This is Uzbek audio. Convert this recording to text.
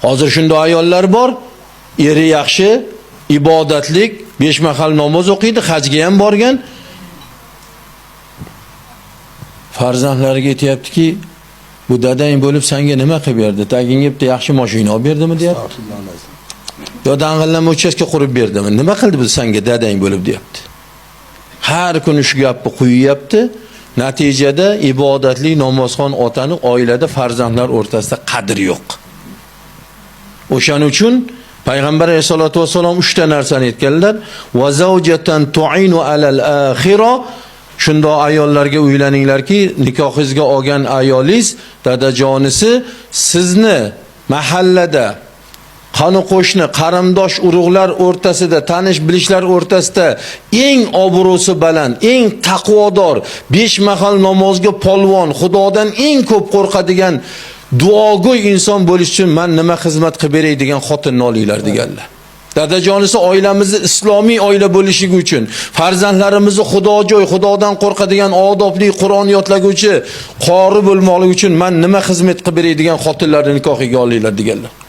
Hozir shunday ayollar bor, eri yaxshi, ibodatlik, 5 mahal namoz o'qiydi, hajga ham borgan. Farzandlariga aytayaptiki, bu dadang bo'lib senga nima qilib berdi? Tagingga bitta yaxshi mashina olib berdimi deyapti. Yo dang'illama uchastka qurib berdimi? Nima qildi bu senga dadang bo'lib deyapti. Har kuni shu gapni quyapti. Natijada ibodatli namozxon otani oilada farzandlar o'rtasida qadr yo'q. O'shaning uchun Payg'ambar sollallohu alayhi vasallam 3 ta narsani aytganlar: "Va zawjatan tu'inu alal akhirah." Shunda ayollarga uylaninglarki, nikohingizga olgan ayolingiz, dadajonisi sizni mahallada qani qo'shni, qarindosh urug'lar o'rtasida, tanish bilishlar o'rtasida eng obro'si baland, eng taqvodor, 5 mahal namozga polvon, Xudodan eng ko'p qo'rqadigan, duogo'y inson bo'lish uchun men nima xizmat qilib beray degan xotinni olinglar deganlar. Dadajonisi oilamizni islomiy oila bo'lishligi uchun, farzandlarimizni xudojo'y, Xudodan qo'rqadigan, odobli, Qur'on yodlaguvchi, qori bo'lmoqligi uchun men nima xizmat qilib beray degan xotinlarni nikohiga olinglar deganlar.